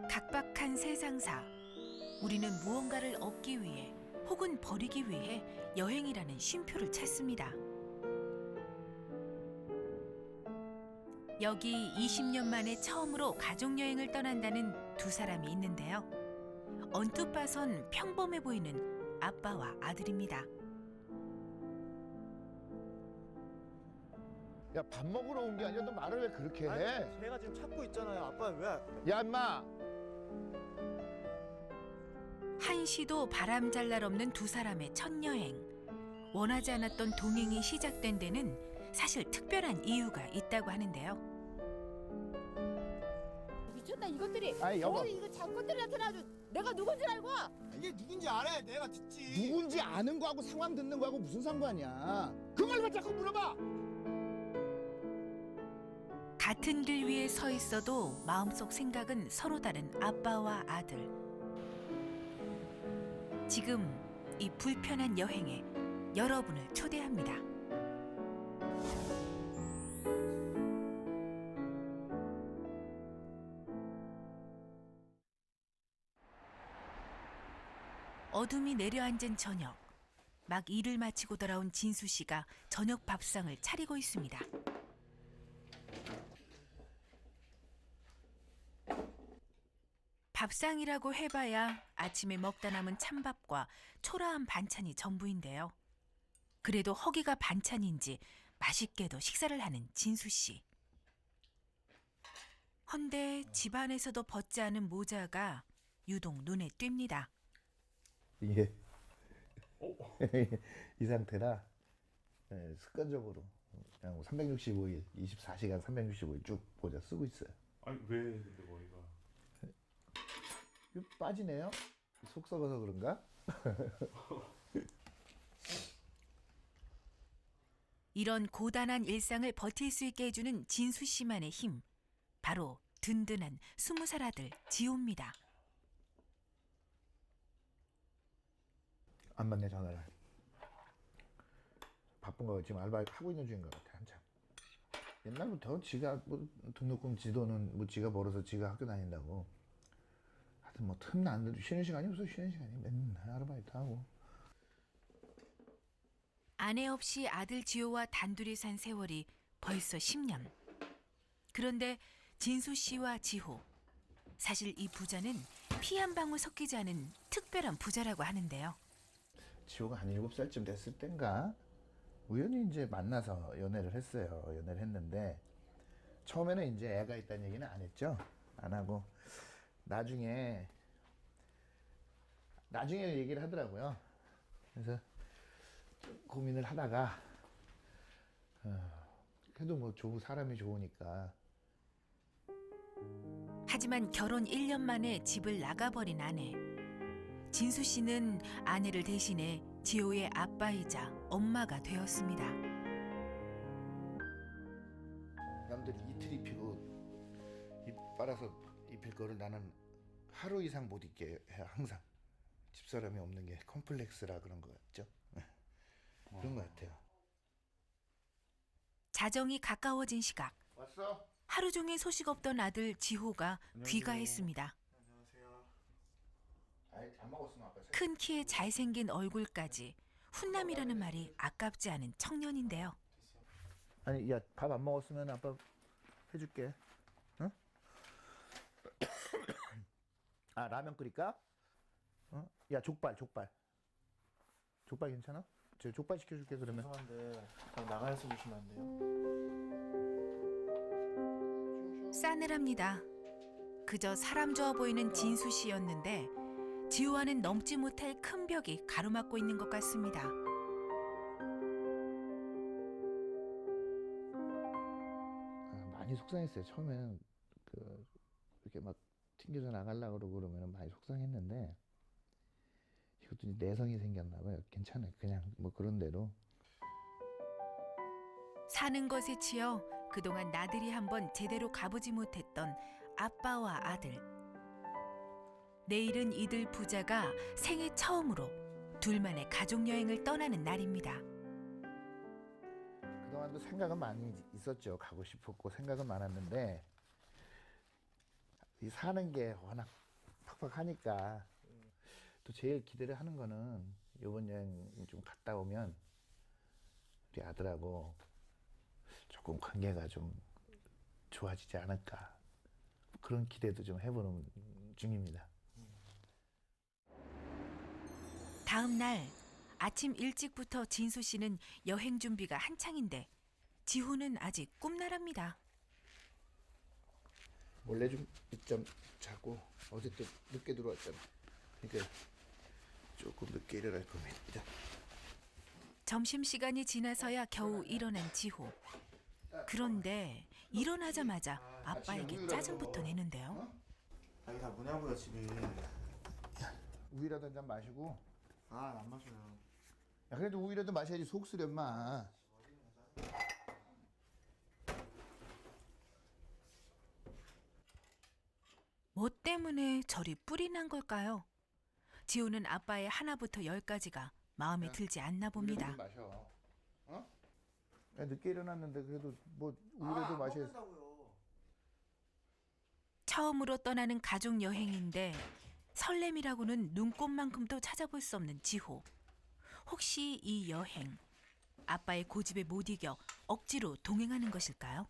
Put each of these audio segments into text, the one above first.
각박한 세상사. 우리는 무언가를 얻기 위해 혹은 버리기 위해 여행이라는 쉼표를 찾습니다. 여기 20년 만에 처음으로 가족여행을 떠난다는 두 사람이 있는데요. 언뜻 봐선 평범해 보이는 아빠와 아들입니다. 야, 밥 먹으러 온 게 아니라 너 말을 왜 그렇게 해? 아니, 제가 지금 찾고 있잖아요. 아빠 왜? 야, 인마! 한시도 바람잘 날 없는 두 사람의 첫 여행. 원하지 않았던 동행이 시작된 데는 사실 특별한 이유가 있다고 하는데요. 미쳤나 이것들이. 아니, 여보. 이거 잡것들이 나타나도 내가 누군 줄 알고. 이게 누군지 알아야 내가 듣지. 누군지 아는 거하고 상황 듣는 거하고 무슨 상관이야? 그걸 왜 자꾸 물어봐? 같은 길 위에 서 있어도 마음속 생각은 서로 다른 아빠와 아들. 지금 이 불편한 여행에 여러분을 초대합니다. 어둠이 내려앉은 저녁. 막 일을 마치고 돌아온 진수 씨가 저녁 밥상을 차리고 있습니다. 밥상이라고 해봐야 아침에 먹다 남은 찬밥과 초라한 반찬이 전부인데요. 그래도 허기가 반찬인지 맛있게도 식사를 하는 진수 씨. 헌데 집안에서도 벗지 않은 모자가 유독 눈에 띕니다. 이게 이 상태라 습관적으로 그냥 365일, 24시간 365일 쭉 모자 쓰고 있어요. 아니 왜 근데 머리가 이거 빠지네요? 속 썩어서 그런가? 이런 고단한 일상을 버틸 수 있게 해주는 진수 씨만의 힘. 바로 든든한 20살 아들 지호입니다. 안 받네, 전화를. 바쁜 거 지금 알바하고 있는 중인 것 같아, 한참. 옛날부터 지가 뭐 등록금 지도는 뭐 지가 벌어서 지가 학교 다닌다고. 하여튼 뭐 틈나 안 들도 쉬는 시간이 없어. 쉬는 시간이 맨날 아르바이트 하고. 아내 없이 아들 지호와 단둘이 산 세월이 벌써 10년. 그런데 진수 씨와 지호. 사실 이 부자는 피 한 방울 섞이지 않은 특별한 부자라고 하는데요. 지호가 한 7살쯤 됐을 땐가 우연히 이제 만나서 연애를 했어요. 연애를 했는데 처음에는 이제 애가 있다는 얘기는 안 했죠. 안 하고 나중에 얘기를 하더라고요. 그래서 고민을 하다가 그래도 뭐 사람이 좋으니까. 하지만 결혼 1년 만에 집을 나가버린 아내. 진수 씨는 아내를 대신해 지호의 아빠이자 엄마가 되었습니다. 남들이 이틀 입히고 입 빨아서 입힐 거를 나는 하루 이상 못 입게 해요. 항상 집사람이 없는 게 컴플렉스라 그런 거 같죠. 그런 것 같아요. 자정이 가까워진 시각. 왔어? 하루 종일 소식 없던 아들 지호가 귀가했습니다. 안녕하세요. 아이, 잘 먹었으면 아빠. 큰 키에 잘생긴 얼굴까지 훈남이라는 말이 아깝지 않은 청년인데요. 아니, 야, 밥 안 먹었으면 아빠 해줄게. 응? 아, 라면 끓일까? 어? 야, 족발. 족발 괜찮아? 저 족발 시켜줄게 그러면. 죄송한데 나가서 주시면 안 돼요? 싸늘합니다. 그저 사람 좋아 보이는 진수 씨였는데 지호와는 넘지 못할 큰 벽이 가로막고 있는 것 같습니다. 많이 속상했어요. 처음에는 이렇게 막 튕겨서 나가려고 그러면 많이 속상했는데 이것도 이제 내성이 생겼나 봐요. 괜찮아요. 그냥 뭐 그런 대로. 사는 것에 치여 그동안 나들이 한번 제대로 가보지 못했던 아빠와 아들. 내일은 이들 부자가 생애 처음으로 둘만의 가족여행을 떠나는 날입니다. 그동안 그동안도 생각은 많이 있었죠. 가고 싶었고 생각은 많았는데 이 사는 게 워낙 팍팍하니까 또 제일 기대를 하는 거는 이번 여행 좀 갔다 오면 우리 아들하고 조금 관계가 좀 좋아지지 않을까 그런 기대도 좀 해보는 중입니다. 다음 날 아침 일찍부터 진수 씨는 여행 준비가 한창인데 지호는 아직 꿈나랍니다. 원래 좀 늦잠 자고 어제 또 늦게 들어왔잖아. 그러니까 조금 늦게 일어날 겁니다. 점심시간이 지나서야 겨우 일어난 지호. 그런데 일어나자마자 아빠에게 짜증부터 내는데요. 아니 다 뭐냐고요 집이. 우유라도 한 잔 마시고. 아 안 마셔요. 야, 그래도 우유라도 마셔야지 속 쓰려 마. 뭐 때문에 저리 뿔이 난 걸까요? 지호는 아빠의 하나부터 열까지가 마음에 들지 않나 봅니다. 우유라도 마셔. 어? 야, 늦게 일어났는데 그래도 뭐 우유라도 마셔야지. 처음으로 떠나는 가족 여행인데 설렘이라고는 눈꼽만큼도 찾아볼 수 없는 지호. 혹시 이 여행 아빠의 고집에 못 이겨 억지로 동행하는 것일까요?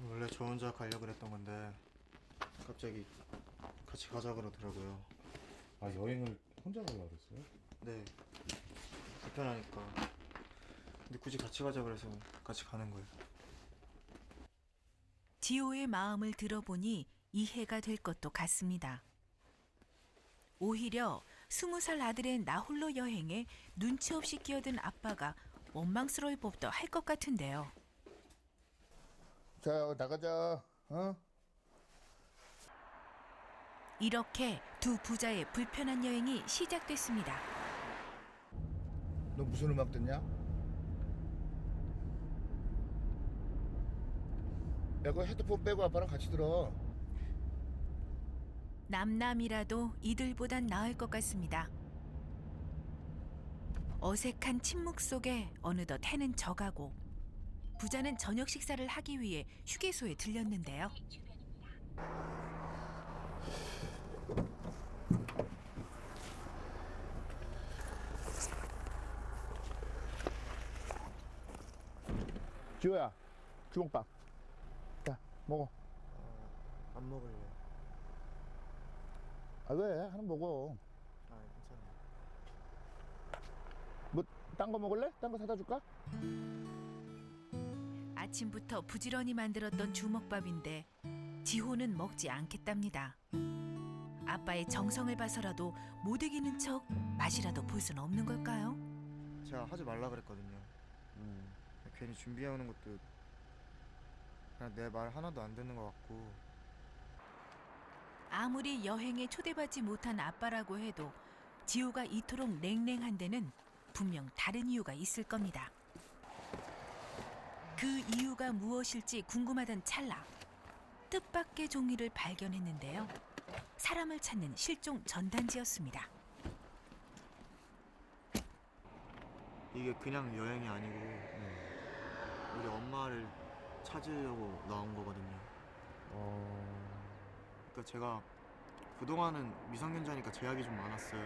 원래 저 혼자 가려고 그랬던 건데 갑자기 같이 가자 그러더라고요. 아 여행을 혼자 가려고 그랬어요? 네. 불편하니까. 근데 굳이 같이 가자 그래서 같이 가는 거예요. 지호의 마음을 들어보니 이해가 될 것도 같습니다. 오히려 20살 아들의 나홀로 여행에 눈치 없이 끼어든 아빠가 원망스러울 법도 할 것 같은데요. 자, 나가자. 어? 이렇게 두 부자의 불편한 여행이 시작됐습니다. 너 무슨 음악 듣냐? 야, 그 헤드폰 빼고 아빠랑 같이 들어. 남남이라도 이들보단 나을 것 같습니다. 어색한 침묵 속에 어느덧 해는 져가고 부자는 저녁 식사를 하기 위해 휴게소에 들렸는데요. 지호야, 주먹밥. 자, 먹어. 안 먹을래요. 아, 왜? 하나 먹어. 아 괜찮아요. 뭐, 딴 거 먹을래? 딴 거 사다 줄까? 아침부터 부지런히 만들었던 주먹밥인데 지호는 먹지 않겠답니다. 아빠의 정성을 봐서라도 못 이기는 척 맛이라도 볼 수는 없는 걸까요? 제가 하지 말라 그랬거든요. 괜히 준비해오는 것도 그냥 내 말 하나도 안 듣는 것 같고. 아무리 여행에 초대받지 못한 아빠라고 해도 지호가 이토록 냉랭한 데는 분명 다른 이유가 있을 겁니다. 그 이유가 무엇일지 궁금하던 찰나 뜻밖의 종이를 발견했는데요. 사람을 찾는 실종 전단지였습니다. 이게 그냥 여행이 아니고 우리 엄마를 찾으려고 나온 거거든요. 그러니까 제가 그동안은 미성년자니까 제약이 좀 많았어요.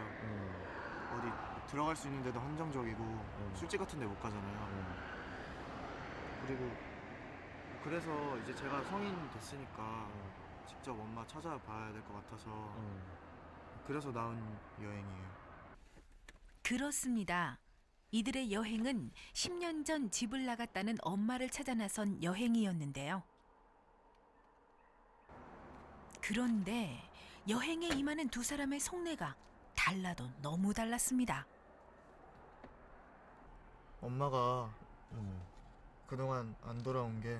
어디 들어갈 수 있는 데도 한정적이고 술집 같은 데 못 가잖아요. 그리고 그래서 이제 제가 성인 됐으니까 직접 엄마 찾아봐야 될 것 같아서 그래서 나온 여행이에요. 그렇습니다. 이들의 여행은 10년 전 집을 나갔다는 엄마를 찾아 나선 여행이었는데요. 그런데 여행에 임하는 두 사람의 속내가 달라도 너무 달랐습니다. 엄마가 그동안 안 돌아온 게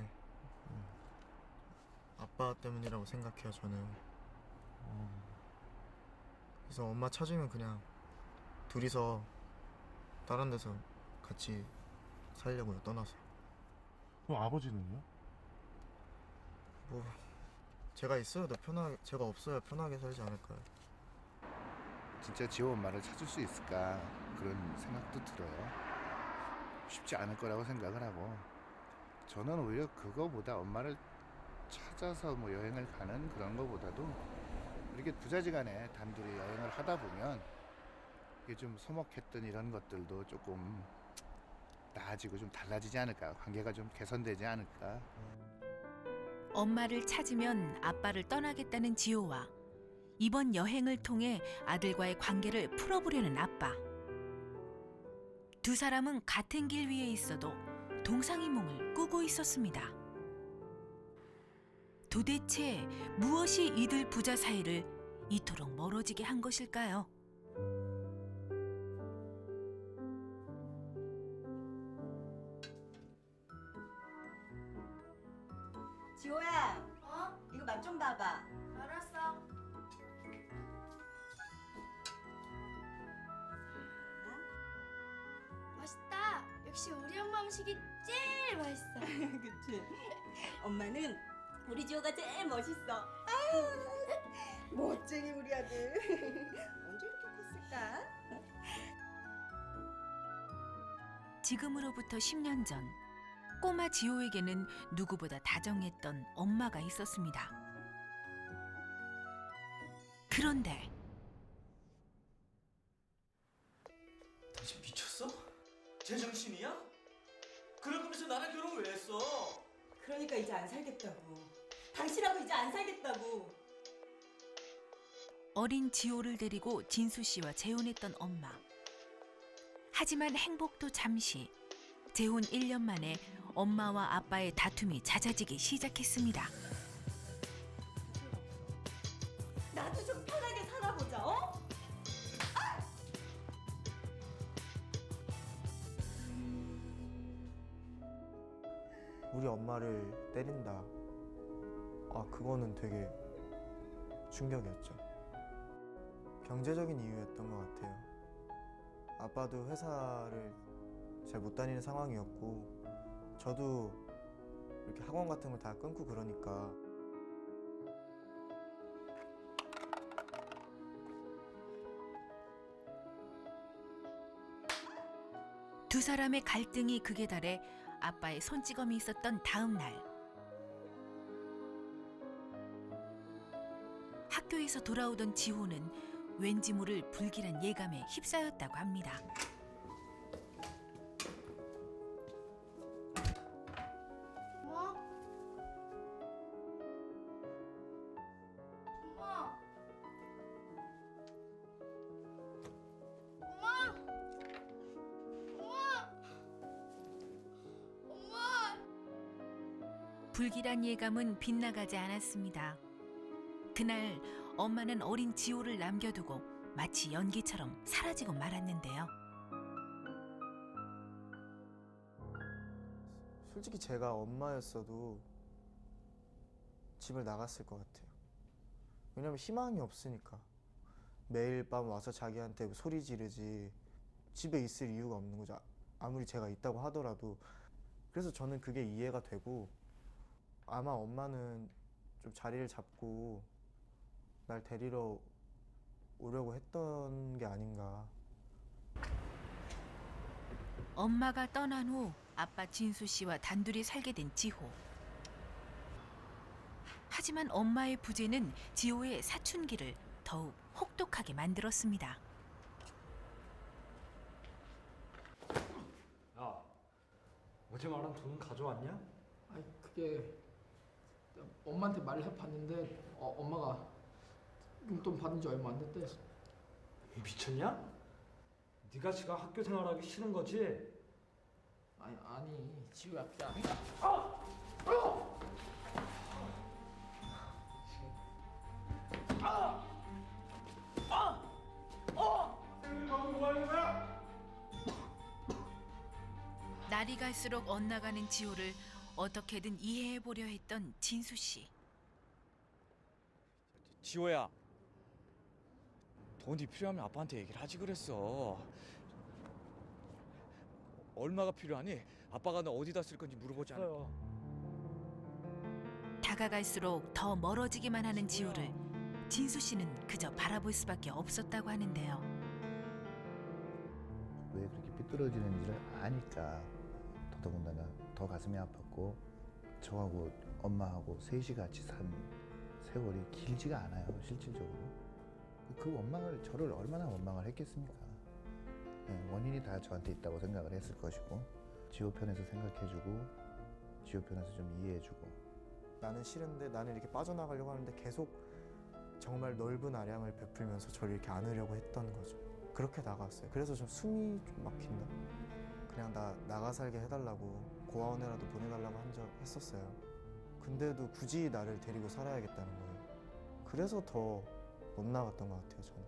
아빠 때문이라고 생각해요, 저는. 그래서 엄마 찾으면 그냥 둘이서 다른 데서 같이 살려고요, 떠나서. 그럼 아버지는요? 뭐 제가 있어야 더 편하게, 제가 없어야 편하게 살지 않을까요? 진짜 지호 엄마를 찾을 수 있을까 그런 생각도 들어요. 쉽지 않을 거라고 생각을 하고, 저는 오히려 그거보다 엄마를 찾아서 뭐 여행을 가는 그런 거보다도 이렇게 부자지간에 단둘이 여행을 하다 보면 이게 좀 서먹했던 이런 것들도 조금 나아지고 좀 달라지지 않을까, 관계가 좀 개선되지 않을까. 엄마를 찾으면 아빠를 떠나겠다는 지호와 이번 여행을 통해 아들과의 관계를 풀어보려는 아빠. 두 사람은 같은 길 위에 있어도 동상이몽을 꾸고 있었습니다. 도대체 무엇이 이들 부자 사이를 이토록 멀어지게 한 것일까요? 지호야, 이거 맛 좀 봐봐. 알았어. 맛있다. 역시 우리 엄마 음식이 제일 맛있어. 그치? 엄마는 우리 지호가 제일 멋있어. 아유, 멋쟁이 우리 아들. 언제 이렇게 컸을까? 지금으로부터 10년 전 꼬마 지호에게는 누구보다 다정했던 엄마가 있었습니다. 그런데 당신 미쳤어? 제정신이야? 그럴 거면서 나랑 결혼 왜 했어? 그러니까 이제 안 살겠다고. 당신하고 이제 안 살겠다고. 어린 지호를 데리고 진수 씨와 재혼했던 엄마. 하지만 행복도 잠시. 재혼 1년 만에 엄마와 아빠의 다툼이 잦아지기 시작했습니다. 나도 좀 편하게 살아보자, 어? 우리 엄마를 때린다. 아, 그거는 되게 충격이었죠. 경제적인 이유였던 것 같아요. 아빠도 회사를 잘 못 다니는 상황이었고, 저도 이렇게 학원 같은 거 다 끊고 그러니까. 두 사람의 갈등이 극에 달해 아빠의 손찌검이 있었던 다음 날. 학교에서 돌아오던 지호는 왠지 모를 불길한 예감에 휩싸였다고 합니다. 엄마? 엄마? 엄마? 엄마? 엄마? 불길한 예감은 빗나가지 않았습니다. 그날 엄마는 어린 지호를 남겨두고 마치 연기처럼 사라지고 말았는데요. 솔직히 제가 엄마였어도 집을 나갔을 것 같아요. 왜냐면 희망이 없으니까. 매일 밤 와서 자기한테 소리 지르지 집에 있을 이유가 없는 거죠. 아무리 제가 있다고 하더라도. 그래서 저는 그게 이해가 되고, 아마 엄마는 좀 자리를 잡고 날 데리러 오려고 했던 게 아닌가. 엄마가 떠난 후 아빠 진수 씨와 단둘이 살게 된 지호. 하지만 엄마의 부재는 지호의 사춘기를 더욱 혹독하게 만들었습니다. 야, 어제 말한 돈 가져왔냐? 아니 그게 엄마한테 말을 해봤는데 엄마가 용돈 받은 지 얼마 안 됐대. 미쳤냐? 네가 지가 학교 생활하기 싫은 거지? 아니 지우야 그냥. 날이 갈수록 엇나가는 지호를 어떻게든 이해해보려 했던 진수 씨. 지호야, 돈이 필요하면 아빠한테 얘기를 하지 그랬어. 얼마가 필요하니? 아빠가 너 어디다 쓸 건지 물어보지 않아. 다가갈수록 더 멀어지기만 하는 지호를 진수 씨는 그저 바라볼 수밖에 없었다고 하는데요. 왜 그렇게 삐뚤어지는지를 아니까 더군다나 더 가슴이 아팠고 저하고 엄마하고 셋이 같이 산 세월이 길지가 않아요, 실질적으로. 그 원망을, 저를 얼마나 원망을 했겠습니까? 원인이 다 저한테 있다고 생각을 했을 것이고, 지호 편에서 생각해주고 지호 편에서 좀 이해해주고. 나는 싫은데 나는 이렇게 빠져나가려고 하는데 계속 정말 넓은 아량을 베풀면서 저를 이렇게 안으려고 했던 거죠. 그렇게 나갔어요. 그래서 좀 숨이 좀 막힌다. 그냥 나 나가 살게 해달라고 고아원에라도 보내달라고 했었어요. 근데도 굳이 나를 데리고 살아야겠다는 거예요. 그래서 더 못 나갔던 것 같아요, 저는.